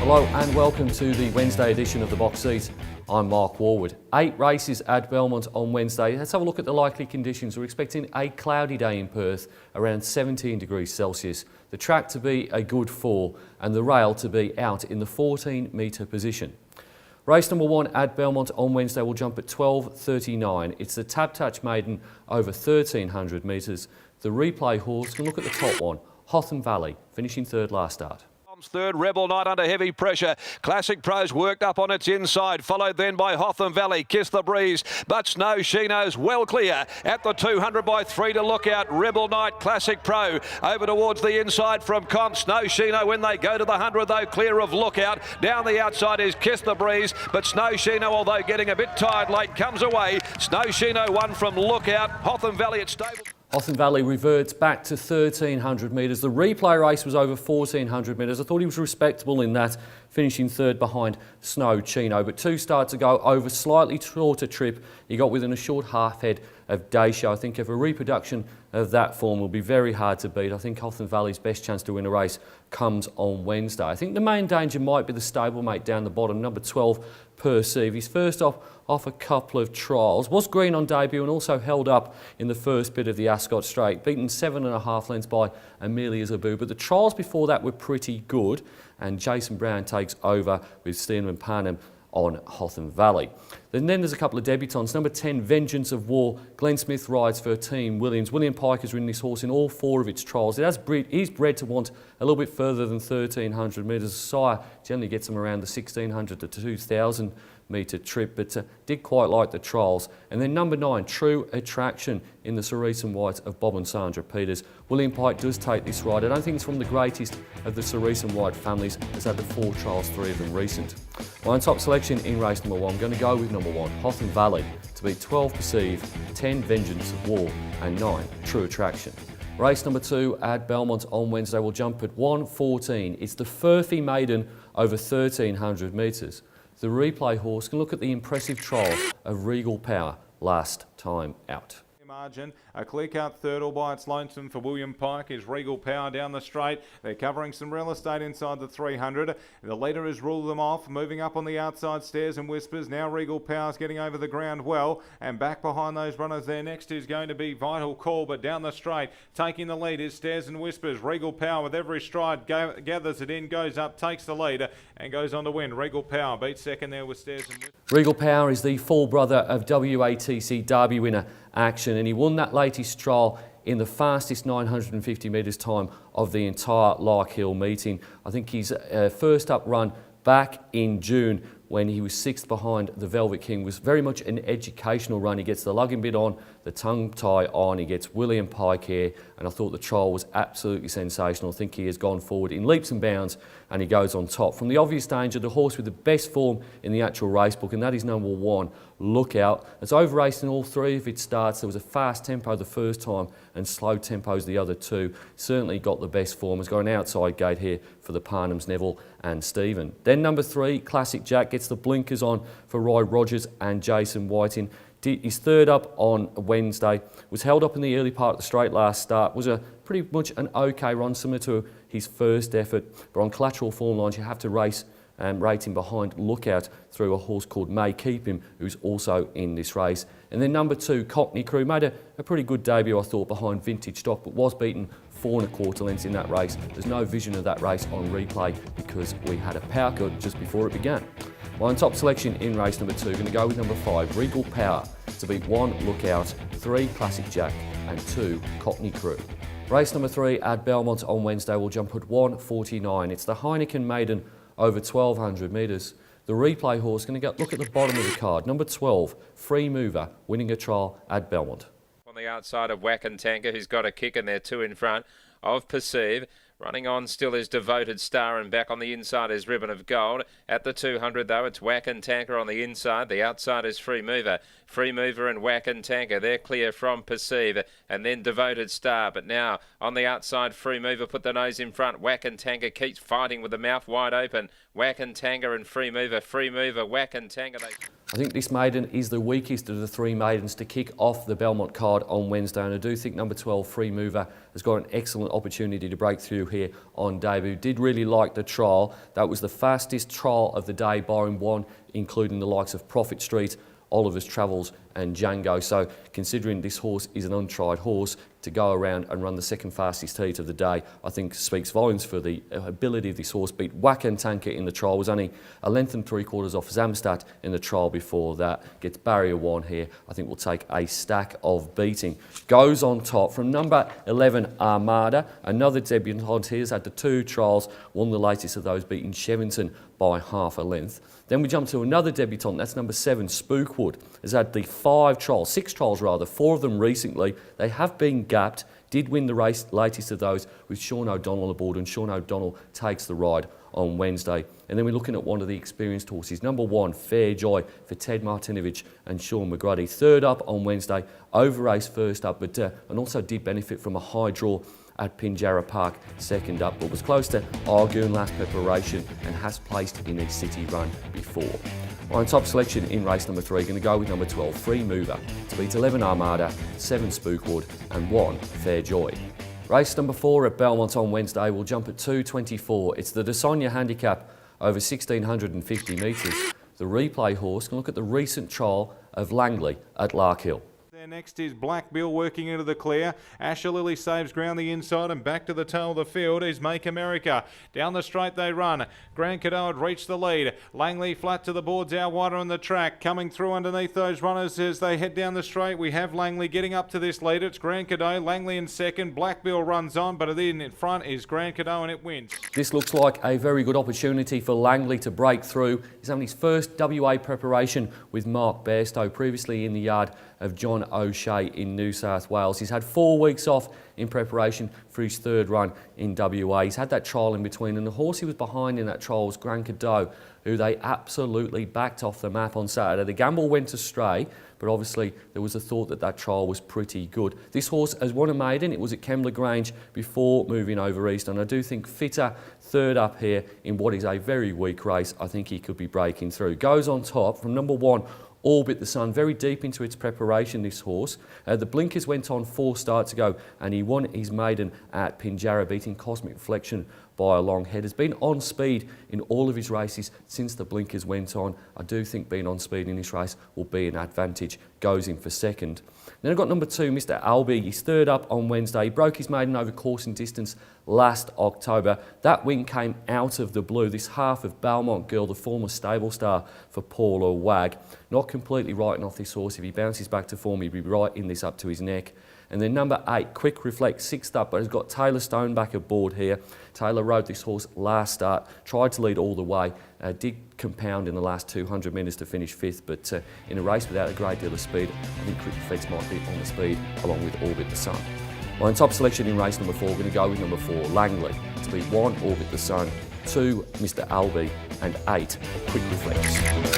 Hello and welcome to the Wednesday edition of the Box Seat. I'm Mark Warwood. 8 races at Belmont on Wednesday. Let's have a look at the likely conditions. We're expecting a cloudy day in Perth, around 17 degrees Celsius. The track to be a good 4 and the rail to be out in the 14-metre position. Race number 1 at Belmont on Wednesday will jump at 12:39. It's the Tabtach Maiden over 1,300 metres. The replay horse can look at the top one, Hotham Valley, finishing third last start. Third, Rebel Knight under heavy pressure. Classic Pros worked up on its inside, followed then by Hotham Valley. Kiss the Breeze, but Snow Shino's well clear at the 200 by 3 to look out. Rebel Knight, Classic Pro over towards the inside from Comp. Snow Shino when they go to the 100 though, clear of Lookout. Down the outside is Kiss the Breeze, but Snow Shino, although getting a bit tired late, comes away. Snow Shino won from Lookout. Hotham Valley at stable. Hotham Valley reverts back to 1,300 metres. The replay race was over 1,400 metres. I thought he was respectable in that, finishing third behind Snow Chino. But 2 starts ago, over slightly shorter trip, he got within a short half head of Dayshow. I think if a reproduction of that form will be very hard to beat. I think Hotham Valley's best chance to win a race comes on Wednesday. I think the main danger might be the stablemate down the bottom, number 12, Perceive. He's first off a couple of trials. Was green on debut and also held up in the first bit of the Ascot Straight, beaten 7.5 lengths by Amelia Zabu. But the trials before that were pretty good, and Jason Brown takes over with Stephen Parnham on Hotham Valley. Then there's a couple of debutants. Number 10, Vengeance of War. Glenn Smith rides for Team Williams. William Pike has ridden this horse in all 4 of its trials. He's bred to want a little bit further than 1,300 metres. Sire generally gets him around the 1,600 to 2,000 metre trip, but did quite like the trials. And then number 9, True Attraction in the Cerise and White of Bob and Sandra Peters. William Pike does take this ride. I don't think it's from the greatest of the Cerise and White families. Has had the 4 trials, 3 of them recent. My top selection in race number 1, I'm going to go with number 1, Hotham Valley, to beat 12 Perceive, 10 Vengeance of War and 9 True Attraction. Race number 2 at Belmont on Wednesday will jump at 1:14. It's the Furphy Maiden over 1,300 metres. The replay horse can look at the impressive trial of Regal Power last time out. Margin, a clear cut third all by its lonesome for William Pike is Regal Power down the straight. They're covering some real estate inside the 300. The leader has ruled them off, moving up on the outside. Stairs and Whispers. Now Regal Power's getting over the ground well, and back behind those runners there next is going to be Vital Call, but down the straight taking the lead is Stairs and Whispers. Regal Power with every stride gathers it in, goes up, takes the lead and goes on to win. Regal Power beats second there with Stairs and Whispers. Regal Power is the full brother of WATC Derby winner Action, and he won that latest trial in the fastest 950 metres time of the entire Lark Hill meeting. I think his first up run back in June when he was 6th behind the Velvet King was very much an educational run. He gets the lugging bit on, the tongue tie on, he gets William Pike here, and I thought the trial was absolutely sensational. I think he has gone forward in leaps and bounds and he goes on top. From the obvious danger, the horse with the best form in the actual race book, and that is number 1, Lookout. It's over-raced in all 3 of its starts. There was a fast tempo the first time and slow tempos the other 2. Certainly got the best form. Has got an outside gate here for the Parnhams, Neville and Stephen. Then number 3, Classic Jack, gets the blinkers on for Roy Rogers and Jason Whiting. His third up on Wednesday, was held up in the early part of the straight last start, was a pretty much an okay run, similar to his first effort, but on collateral form lines you have to rate him behind Lookout through a horse called May Keep Him, who's also in this race. And then number 2, Cockney Crew, made a pretty good debut I thought behind Vintage Stock, but was beaten 4 1/4 lengths in that race. There's no vision of that race on replay because we had a power cut just before it began. My top selection in race number 2, going to go with number 5, Regal Power, to beat 1 Lookout, 3 Classic Jack and 2 Cockney Crew. Race number 3 at Belmont on Wednesday will jump at 1:49. It's the Heineken Maiden over 1,200 metres. The replay horse going to look at the bottom of the card. Number 12, Free Mover, winning a trial at Belmont. On the outside of Whack and Tanker, who's got a kick, and they're 2 in front of Perceive. Running on still is Devoted Star, and back on the inside is Ribbon of Gold. At the 200 though, it's Whack and Tanker on the inside. The outside is Free Mover. Free Mover and Whack and Tanker, they're clear from Perceive, and then Devoted Star. But now on the outside, Free Mover put the nose in front. Whack and Tanker keeps fighting with the mouth wide open. Whack and Tanker and Free Mover, Whack and Tanker. I think this maiden is the weakest of the three maidens to kick off the Belmont card on Wednesday, and I do think number 12, Free Mover, has got an excellent opportunity to break through here on debut. Did really like the trial. That was the fastest trial of the day, barring one, including the likes of Prophet Street, Oliver's Travels and Django. So considering this horse is an untried horse, to go around and run the second fastest heat of the day, I think speaks volumes for the ability of this horse. Beat Wacken Tanker in the trial, was only a length and 3/4 off Zamstadt in the trial before that. Gets barrier one here, I think will take a stack of beating. Goes on top from number 11, Armada, another debutant here, has had the two trials, won the latest of those, beating Shevington by half a length. Then we jump to another debutant, that's number 7, Spookwood, has had the 6 trials rather, 4 of them recently. They have been gapped, did win the race, latest of those, with Sean O'Donnell aboard, and Sean O'Donnell takes the ride on Wednesday. And then we're looking at one of the experienced horses, number 1, Fair Joy, for Ted Martinovich and Sean McGrady. Third up on Wednesday, over race first up, but and also did benefit from a high draw at Pinjarra Park, second up, but was close to Argoon last preparation and has placed in a city run before. On top selection in race number 3, going to go with number 12, Free Mover, to beat 11 Armada, 7 Spookwood and 1 Fair Joy. Race number 4 at Belmont on Wednesday will jump at 2:24. It's the DeSonia handicap over 1,650 metres. The replay horse can look at the recent trial of Langley at Larkhill. Next is Black Bill working into the clear. Asher Lily saves ground the inside, and back to the tail of the field is Make America. Down the straight they run. Grand Cadeau had reached the lead. Langley flat to the boards, out wider on the track. Coming through underneath those runners as they head down the straight. We have Langley getting up to this lead. It's Grand Cadeau. Langley in second. Black Bill runs on, but in front is Grand Cadeau, and it wins. This looks like a very good opportunity for Langley to break through. He's having his first WA preparation with Mark Bairstow, previously in the yard of John O'Shea in New South Wales. He's had 4 weeks off in preparation for his third run in WA. He's had that trial in between, and the horse he was behind in that trial was Grand Cadeau, who they absolutely backed off the map on Saturday. The gamble went astray, but obviously there was a thought that that trial was pretty good. This horse has won a maiden. It was at Kembla Grange before moving over east, and I do think fitter third up here in what is a very weak race. I think he could be breaking through. Goes on top from number 1, Orbit the Sun, very deep into its preparation, this horse. The blinkers went on 4 starts ago, and he won his maiden at Pinjarra, beating Cosmic Reflection by a long head. Has been on speed in all of his races since the blinkers went on. I do think being on speed in this race will be an advantage. Goes in for second. Then I've got number 2, Mr. Albie. He's third up on Wednesday. He broke his maiden over course and distance last October. That win came out of the blue. This half of Belmont Girl, the former stable star for Paula Wag. Not completely writing off this horse. If he bounces back to form, he'd be right in this up to his neck. And then number 8, Quick Reflect, 6th up, but has got Taylor Stone back aboard here. Taylor rode this horse last start, tried to lead all the way, did compound in the last 200 metres to finish 5th, but in a race without a great deal of speed, I think Quick Reflect might be on the speed along with Orbit the Sun. On top selection in race number 4, we're going to go with number 4, Langley, to beat 1, Orbit the Sun, 2, Mr. Albie, and 8, Quick Reflex.